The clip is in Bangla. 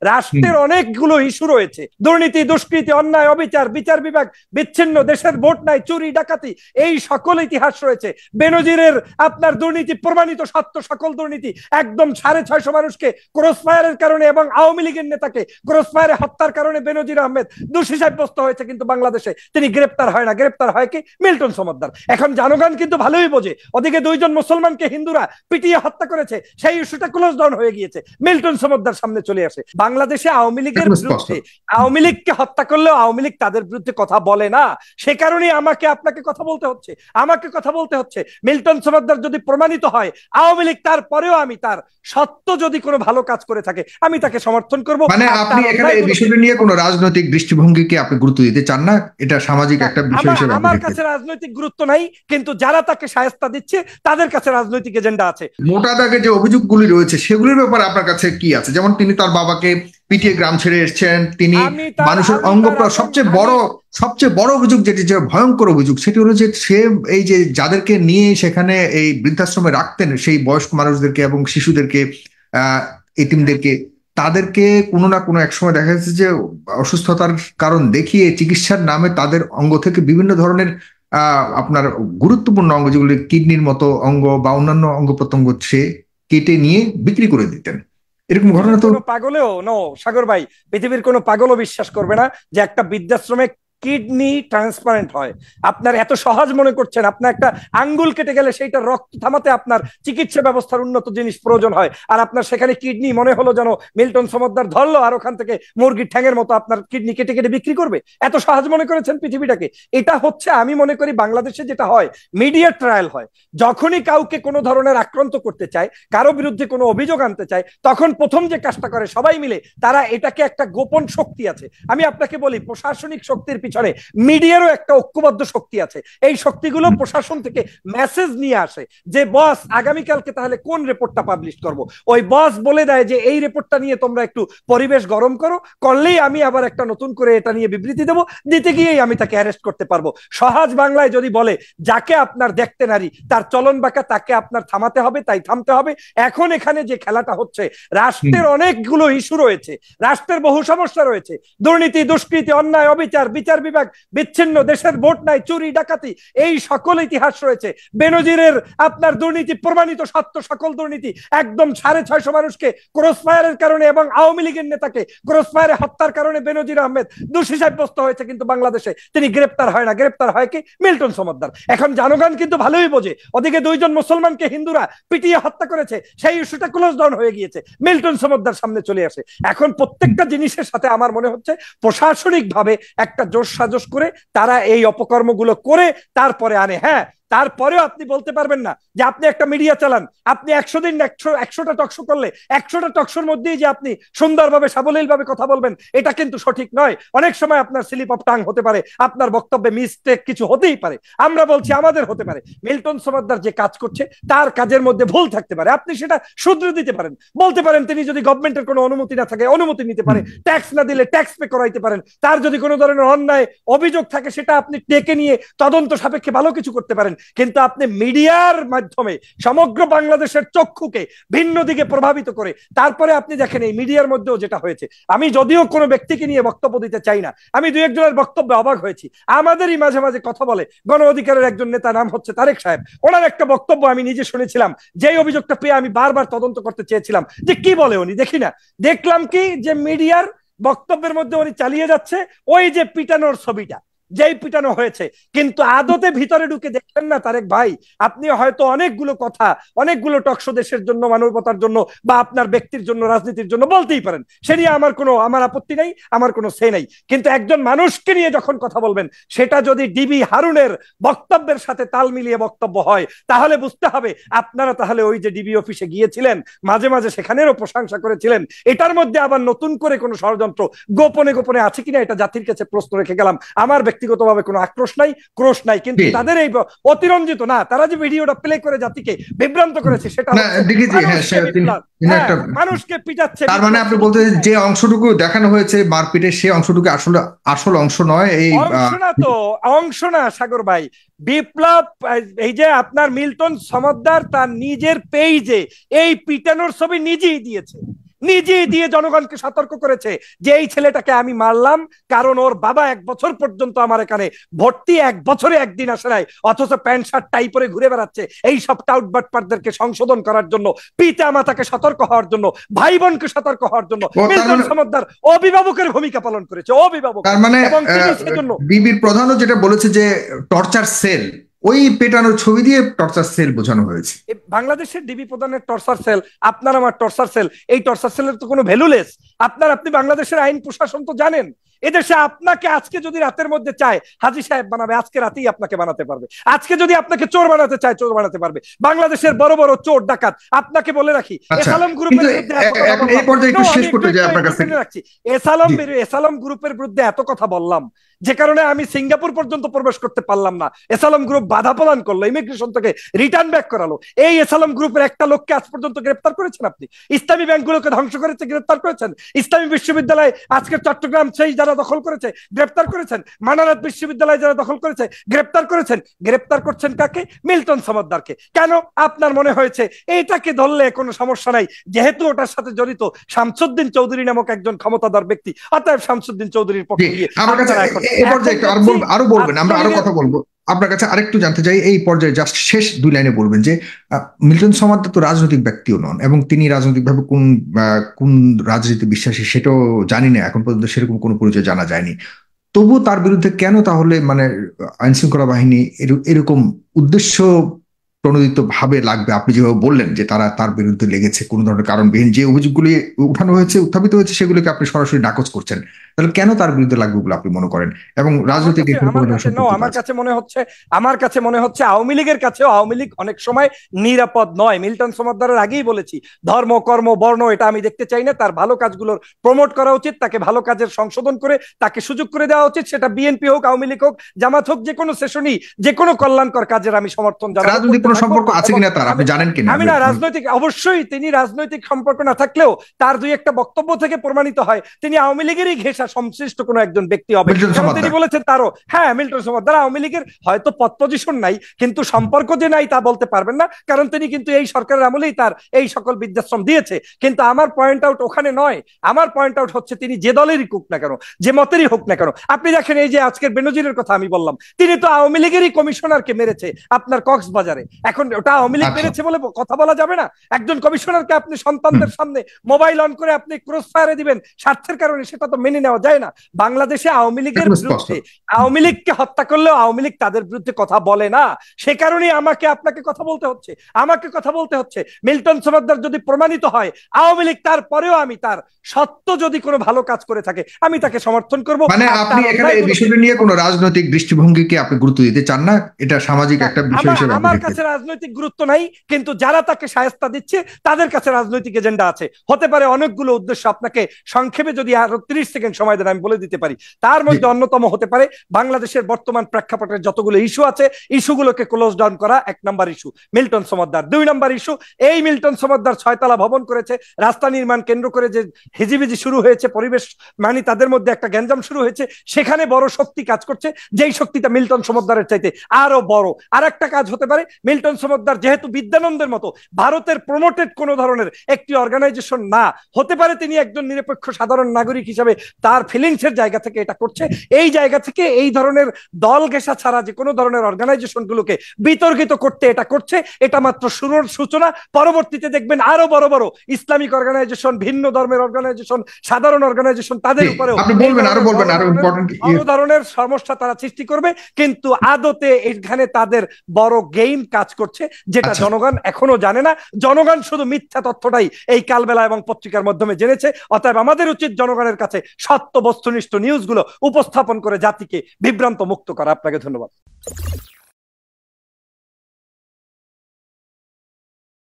রাষ্ট্রের অনেকগুলো ইস্যু রয়েছে, দুর্নীতি, দুষ্কৃতি, অন্যায়, অবিচার, বিচার বিভাগ বিচ্ছিন্ন, দেশের ভোট নাই, চুরি ডাকাতি, এই সকল ইতিহাস রয়েছে। বেনজিরের আপনার দুর্নীতি প্রমাণিত সত্য, সকল দুর্নীতি একদম 650 মানুষকে ক্রসফায়ারের কারণে এবং আওয়ামী লীগের নেতাকে ক্রসফায়ারে হত্যার কারণে বেনজির আহমেদ দোষী সাব্যস্ত হয়েছে, কিন্তু বাংলাদেশে তিনি গ্রেপ্তার হয় না। গ্রেপ্তার হয় কি? মিল্টন সমাদ্দার। এখন জনগণ কিন্তু ভালোই বোঝে, ওদিকে 2 জন মুসলমানকে হিন্দুরা পিটিয়ে হত্যা করেছে, সেই ইস্যুটা ক্লোজ ডাউন হয়ে গিয়েছে, মিল্টন সমাদ্দার সামনে চলে আসে। বাংলাদেশে আওয়ামী লীগের বিরুদ্ধে, আওয়ামী লীগকে হত্যা করলেও আওয়ামী লীগ তাদের বিরুদ্ধে কথা বলে না, সে কারণেই আমাকে আপনাকে কথা বলতে হচ্ছে, আমাকে কথা বলতে হচ্ছে। মিল্টন সমাদ্দার যদি প্রমাণিত হয় আওয়ামী লীগ, তারপরেও আমি তার সত্য যদি কোনো ভালো কাজ করে থাকে আমি তাকে সমর্থন করব। মানে আপনি এখানে এই বিষয়টা নিয়ে কোনো রাজনৈতিক দৃষ্টিভঙ্গিকে আপনি গুরুত্ব দিতে চান না, এটা সামাজিক একটা বিষয় হিসেবে আমার কাছে রাজনৈতিক গুরুত্ব নাই, কিন্তু যারা তাকে শায়েস্তা দিচ্ছে তাদের কাছে রাজনৈতিক এজেন্ডা আছে। মোটা দাগে যে অভিযোগগুলি রয়েছে সেগুলির ব্যাপারে আপনার কাছে কি আছে? যেমন তিনি তার বাবাকে পিটিয়ে গ্রাম ছেড়ে এসেছেন, তিনি মানুষের অঙ্গ, সবচেয়ে বড় অভিযোগ যেটি, যে ভয়ঙ্কর অভিযোগ, সেটি হলো যে সে এই যে যাদেরকে নিয়ে সেখানে এই বৃদ্ধাশ্রমে রাখতেন, সেই বয়স্ক মানুষদেরকে এবং শিশুদেরকে, এতিমদেরকে, তাদেরকে কোনো না কোনো এক সময় দেখা যাচ্ছে যে অসুস্থতার কারণ দেখিয়ে চিকিৎসার নামে তাদের অঙ্গ থেকে বিভিন্ন ধরনের আপনার গুরুত্বপূর্ণ অঙ্গ, যেগুলি কিডনির মতো অঙ্গ বা অন্যান্য অঙ্গ প্রত্যঙ্গ, সে কেটে নিয়ে বিক্রি করে দিতেন। এরকম ঘটনা তো পাগলেও সাগর ভাই, পৃথিবীর কোনো পাগলও বিশ্বাস করবে না যে একটা বৃদ্ধাশ্রমে কিডনি ট্রান্সপ্লান্ট হয়। আপনার এত সহজ মনে করছেন, আপনার একটা আঙ্গুল কেটে গেলে সেইটা রক্ত থামাতে আপনার চিকিৎসা ব্যবস্থার উন্নত জিনিস প্রয়োজন হয়, আর আপনার সেখানে কিডনি মনে হলো যেন মিল্টন সমাদ্দার ধরলো আর ওখান থেকে মুরগির ঠ্যাঙের মতো আপনার কিডনি কেটে কেটে বিক্রি করবে। এত সহজ মনে করেছেন পৃথিবীটাকে? এটা হচ্ছে, আমি মনে করি বাংলাদেশে যেটা হয়, মিডিয়া ট্রায়াল হয়। যখনই কাউকে কোনো ধরনের আক্রান্ত করতে চায়, কারো বিরুদ্ধে কোনো অভিযোগ আনতে চায়, তখন প্রথম যে কাজটা করে সবাই মিলে, তারা এটাকে একটা গোপন শক্তি আছে, আমি আপনাকে বলি প্রশাসনিক শক্তির পিছনে মিডিয়ারও একটা ঐক্যবদ্ধ শক্তি আছে। এই শক্তিগুলো প্রশাসন থেকে মেসেজ নিয়ে আসে যে বস আগামীকালকে তাহলে কোন রিপোর্টটা পাবলিশ করব, ওই বস বলে দেয় যে এই রিপোর্টটা নিয়ে তোমরা একটু পরিবেশ গরম করো, করলেই আমি আবার একটা নতুন করে এটা নিয়ে বিবৃতি দেবো, দিতে গিয়েই আমি তাকে অ্যারেস্ট করতে পারবো। সহজ বাংলায় যদি বলে, যাকে আপনার দেখতে নারী তার চলন বাঁকা, তাকে আপনার থামাতে হবে, তাই থামতে হবে। এখন এখানে যে খেলাটা হচ্ছে, রাষ্ট্রের অনেকগুলো ইস্যু রয়েছে, রাষ্ট্রের বহু সমস্যা রয়েছে, দুর্নীতি, দুষ্কৃতি, অন্যায়, অবিচার, বিচার বিভাগ বিচ্ছিন্ন, দেশের ভোট নাই, চুরি ডাকাতি, এই সকল ইতিহাস রয়েছে। বেনজিরের আপনার দুর্নীতি প্রমাণিত সত্য, সকল দুর্নীতি একদম 650 মানুষকে ক্রসফায়ারের কারণে এবং আওয়ামী লীগের নেতাকে ক্রসফায়ারে হত্যার কারণে বেনজির আহমেদ দোষী সাব্যস্ত হয়েছে, কিন্তু বাংলাদেশে তিনি গ্রেপ্তার হয় না। গ্রেপ্তার হয় কি? মিল্টন সমাদ্দার। এখন জনগণ কিন্তু ভালোই বোঝে, ওদিকে 2 জন মুসলমানকে হিন্দুরা পিটিয়ে হত্যা করেছে, সেই ইস্যুটা ক্লোজ ডাউন হয়ে গিয়েছে, মিল্টন সমাদ্দার সামনে চলে আসে। এখন প্রত্যেকটা জিনিসের সাথে আমার মনে হচ্ছে প্রশাসনিক ভাবে একটা জোশ সাজস করে তারা এই অপকর্মগুলো করে তারপরে আনে। হ্যাঁ, তারপরেও আপনি বলতে পারবেন না যে আপনি একটা মিডিয়া চালান, আপনি 100 দিন 100টা টকশো করলে 100টা টকশোর মধ্যেই যে আপনি সুন্দরভাবে সাবলীল ভাবে কথা বলবেন, এটা কিন্তু সঠিক নয়। অনেক সময় আপনার স্লিপ অফ টাং হতে পারে, আপনার বক্তব্যে মিস্টেক কিছু হতেই পারে, আমরা বলছি আমাদের হতে পারে। মিল্টন সমাদ্দার যে কাজ করছে তার কাজের মধ্যে ভুল থাকতে পারে, আপনি সেটা শুধরে দিতে পারেন, বলতে পারেন তিনি যদি গভর্নমেন্টের কোনো অনুমতি না থাকে অনুমতি নিতে পারে, ট্যাক্স না দিলে ট্যাক্স পে করাইতে পারেন, তার যদি কোনো ধরনের অন্যায় অভিযোগ থাকে সেটা আপনি ডেকে নিয়ে তদন্ত সাপেক্ষে ভালো কিছু করতে পারেন। কিন্তু আপনি মিডিয়ার মাধ্যমে সমগ্র বাংলাদেশের চক্ষুকে ভিন্ন দিকে প্রভাবিত করে তারপরে আপনি দেখেন এই মিডিয়ার মধ্যেও যেটা হয়েছে। আমি যদিও কোনো ব্যক্তিকে নিয়ে বক্তব্য দিতে চাই না, আমি 2-1 জনের বক্তব্যে অবাক হয়েছি। আমাদেরই মাঝে মাঝে কথা বলে গণ অধিকারের একজন নেতা, নাম হচ্ছে তারেক সাহেব, ওনার একটা বক্তব্য আমি নিজে শুনেছিলাম, যেই অভিযোগটা পেয়ে আমি বারবার তদন্ত করতে চেয়েছিলাম যে কি বলে উনি, দেখি না, দেখলাম কি যে মিডিয়ার বক্তব্যের মধ্যে উনি চালিয়ে যাচ্ছে ওই যে পিটানোর ছবিটা, যেই পিটানো হয়েছে, কিন্তু আদতে ভিতরে ঢুকে দেখলেন না তারেক ভাই, আপনি হয়তো অনেকগুলো কথা, অনেকগুলো টকশো দেশের জন্য, মানবতার জন্য বা আপনার ব্যক্তির জন্য, রাজনীতির জন্য বলতেই পারেন, সে নিয়ে আমার আপত্তি নাই, আমার কোনো সে নাই, কিন্তু একজন মানুষকে নিয়ে যখন কথা বলবেন সেটা যদি ডিবি হারুনের বক্তব্যের সাথে তাল মিলিয়ে বক্তব্য হয়, তাহলে বুঝতে হবে আপনারা তাহলে ওই যে ডিবি অফিসে গিয়েছিলেন, মাঝে মাঝে সেখানেরও প্রশংসা করেছিলেন, এটার মধ্যে আবার নতুন করে কোনো ষড়যন্ত্র গোপনে গোপনে আছে কিনা, এটা জাতির কাছে প্রশ্ন রেখে গেলাম। আমার ব্যক্তিগতভাবে কোনো আক্রোশ নাই, ক্রোশ নাই, কিন্তু তাদের এই অতিরঞ্জিত না, তারা যে ভিডিওটা প্লে করে জাতিকে বিভ্রান্ত করেছে সেটা মানুষকে পিটাচ্ছে। তার মানে আপনি বলতে যে অংশটুকু দেখানো হয়েছে মারপিটের, সেই অংশটুকু আসলে আসল অংশ নয়, এই অংশ না, তো অংশ না সাগর ভাই। বিপ্লব এই যে আপনার মিল্টন সমাদ্দার তার নিজের পেজে এই পিটানোর ছবি নিজেই দিয়েছে, নিজে দিয়ে জনগণকে সতর্ক করেছে যে এই ছেলেটাকে আমি মারলাম কারণ ওর বাবা 1 বছর পর্যন্ত আমার এখানে ভর্তি, 1 বছরে একদিন আসে নাই, অথচ প্যান্ট শার্ট টাই পরে ঘুরে বেড়াচ্ছে। এই সব টাউট বাটপারদেরকে সংশোধন করার জন্য, পিতা মাতাকে সতর্ক হওয়ার জন্য, ভাই বোনকে সতর্ক হওয়ার জন্য মিল্টন সমদ্দার অভিভাবকের ভূমিকা পালন করেছে, অভিভাবক। তার মানে বিবির প্রধানও যেটা বলেছে যে টর্চার সেল, ওই পেটানোর ছবি দিয়ে টর্চার সেল বোঝানো হয়েছে। বাংলাদেশের ডিবি প্রধানের টর্চার সেল, আপনার আমার টর্চার সেল, এই টর্চার সেলের তো কোনো ভ্যালুলেস। আপনি বাংলাদেশের আইন প্রশাসন তো জানেন, এদেশে আপনাকে আজকে যদি রাতের মধ্যে চায় হাজী সাহেব বানাবে, আজকে রাতেই আপনাকে বানাতে পারবে। আজকে যদি আপনাকে চোর বানাতে চায় চোর বানাতে পারবে। বাংলাদেশের বড় বড় চোর ডাকাত, আপনাকে বলে রাখি, এসালম গ্রুপের এসালম গ্রুপের বিরুদ্ধে এত কথা বললাম যে কারণে আমি সিঙ্গাপুর পর্যন্ত প্রবেশ করতে পারলাম না। এসালম গ্রুপ বাধা প্রদান করলো, ইমিগ্রেশন থেকে রিটার্ন ব্যাক করালো। এই এসালম গ্রুপের একটা লোককে আজ পর্যন্ত গ্রেফতার করেছেন আপনি। ইসলামী ব্যাংকগুলোকে ধ্বংস করেছে, গ্রেফতার করেছেন। ইসলামী বিশ্ববিদ্যালয় আজকের চট্টগ্রাম সেই যারা দখল করেছে গ্রেফতার করেছেন। মানারাত বিশ্ববিদ্যালয় যারা দখল করেছে গ্রেফতার করেছেন। গ্রেফতার করছেন কাকে? মিল্টন সমদ্দারকে। কেন? আপনার মনে হয়েছে এইটাকে ধরলে কোনো সমস্যা নাই, যেহেতু ওটার সাথে জড়িত শামসুদ্দিন চৌধুরী নামক একজন ক্ষমতাধর ব্যক্তি, অতএব শামসুদ্দিন চৌধুরীর পক্ষে গিয়ে আরো বলবেন, আমরা আরো কথা বলবো। আপনার কাছে আরেকটু জানতে চাই, এই পর্যায়ে জাস্ট শেষ 2 লাইনে বলবেন যে মিল্টন সমদ্দার তো রাজনৈতিক ব্যক্তিও নন, এবং তিনি রাজনৈতিকভাবে কোন রাজনীতি বিশ্বাসী সেটাও জানি না, এখন পর্যন্ত সেরকম কোনো পরিচয় জানা যায়নি। তবু তার বিরুদ্ধে কেন তাহলে মানে আইন শৃঙ্খলা বাহিনী এরকম উদ্দেশ্য প্রণোদিত ভাবে লাগবে? আপনি যেভাবে বললেন যে তার বিরুদ্ধে লেগেছে কোন ধরনের কারণবিহীন যে অভিযোগগুলি উঠানো হয়েছে, উত্থাপিত হয়েছে, সেগুলোকে আপনি সরাসরি নাকচ করছেন, তাহলে কেন তার বিরুদ্ধে লাগবে বলে আপনি মনে করেন? এবং রাজনৈতিক আমার কাছে মনে হচ্ছে আওয়ামী লীগের কাছেও আওয়ামী লীগ অনেক সময় নিরাপদ নয়। মিল্টন সমদ্দারের আগেই বলেছি, ধর্ম কর্ম বর্ণ এটা আমি দেখতে চাই না। তার ভালো কাজগুলোর প্রমোট করা উচিত, তাকে ভালো কাজের সংশোধন করে তাকে সুযোগ করে দেওয়া উচিত। সেটা বিএনপি হোক, আওয়ামী লীগ হোক, জামাত হোক, যে কোনো সেশনই যে কোনো কল্যাণকর কাজের আমি সমর্থন জানাই। সম্পর্ক আছে কিনা তার আপনি জানেন কিনা? আমি না রাজনৈতিক, অবশ্যই তিনি রাজনৈতিক সম্পর্ক না থাকলেও তার 2-1টা বক্তব্য থেকে প্রমাণিত হয় তিনি আওয়ামী লীগেরই ঘেঁষা সংশ্লিষ্ট কোনো একজন ব্যক্তি হবে। তিনি বলেছেন তারও, হ্যাঁ মিল্টন সমদ্দার আওয়ামী লীগের হয়তো পদ পজিশন নাই, কিন্তু সম্পর্ক যে নাই তা বলতে পারবেন না, কারণ তিনি কিন্তু এই সরকারের আমলেই তার এই সকল বৃদ্ধাশ্রম দিয়েছে। কিন্তু আমার পয়েন্ট আউট ওখানে নয়, আমার পয়েন্ট আউট হচ্ছে তিনি যে দলেরই হোক না কেন, যে মতেরই হোক না কেন। আপনি দেখেন এই যে আজকের বেনজিরের কথা আমি বললাম, তিনি তো আওয়ামী লীগেরই কমিশনারকে মেরেছে আপনার কক্সবাজারে। এখন ওটা আওয়ামী লীগ মেরেছে বলে কথা বলা যাবে না? একজন কমিশনারকে আপনি সন্তানদের সামনে মোবাইল অন করে আপনি ক্রস ফায়ারে দিবেন স্বার্থের কারণে, সেটা তো মেনে নেওয়া যায় না। বাংলাদেশে আওয়ামী লীগের বিরুদ্ধে, আওয়ামী লীগকে হত্যা করলেও আওয়ামী লীগ তাদের বিরুদ্ধে কথা বলে না। সে কারণেই আপনাকে কথা বলতে হচ্ছে। মিল্টন সমদ্দার যদি প্রমাণিত হয় আওয়ামী লীগ, তারপরেও আমি তার সত্য যদি কোনো ভালো কাজ করে থাকে আমি তাকে সমর্থন করব। মানে আপনি এখানে এই বিষয়টা নিয়ে কোনো রাজনৈতিক দৃষ্টিভঙ্গিকে আপনি গুরুত্ব দিতে চান না, এটা সামাজিক একটা বিষয় হিসেবে? আমার কাছে রাজনৈতিক গুরুত্ব নাই, কিন্তু যারা তাকে শায়েস্তা দিচ্ছে তাদের কাছে রাজনৈতিক এজেন্ডা আছে। হতে পারে অনেকগুলো উদ্দেশ্য। আপনাকে সংক্ষেপে যদি আরো 30 সেকেন্ড সময় দেন আমি বলে দিতে পারি। তার মধ্যে অন্যতম হতে পারে বাংলাদেশের বর্তমান প্রেক্ষাপটের যতগুলো ইস্যু আছে, ইস্যুগুলোকে ক্লোজ ডাউন করা 1 number issue Milton Samaddar. 2 number issue, এই মিল্টন সমদ্দার 6 তলা ভবন করেছে, রাস্তা নির্মাণ কেন্দ্র করে যে হিজিবিজি শুরু হয়েছে, পরিবেশ মানে তাদের মধ্যে একটা গ্যাঞ্জাম শুরু হয়েছে, সেখানে বড় শক্তি কাজ করছে, যেই শক্তিটা মিল্টন সমদ্দারের চাইতে আরো বড়। আর একটা কাজ হতে পারে, মিল্টন সমদ্দার যেহেতু বিদ্যানন্দের মতো ভারতের প্রমোটেড কোন ধরনের একটি অর্গানাইজেশন না, হতে পারে তিনি একজন নিরপেক্ষ সাধারণ নাগরিক হিসেবে তার ফিলিংসের জায়গা থেকে এটা করছে। এই জায়গা থেকে এই ধরনের দল ঘেঁষা ছাড়া যে কোনো ধরনের অর্গানাইজেশন গুলোকে বিতর্কিত করতে এটা করছে। এটা মাত্র শুরুর সূচনা, পরবর্তীতে দেখবেন আরো বড় বড় ইসলামিক অর্গানাইজেশন, ভিন্ন ধর্মের অর্গানাইজেশন, সাধারণ অর্গানাইজেশন, তাদের উপরেও আরো ধরনের সমস্যা তারা সৃষ্টি করবে। কিন্তু আদতে এখানে তাদের বড় গেম কাজ করছে, যেটা জনগণ এখনো জানে না। জনগণ শুধু মিথ্যা তথ্যটাই এই কালবেলা এবং পত্রিকার মাধ্যমে জেনেছে। অতএব আমাদের উচিত জনগণের কাছে সত্য বস্তুনিষ্ঠ নিউজগুলো উপস্থাপন করে জাতিকে বিভ্রান্ত মুক্ত করা। আপনাকে ধন্যবাদ।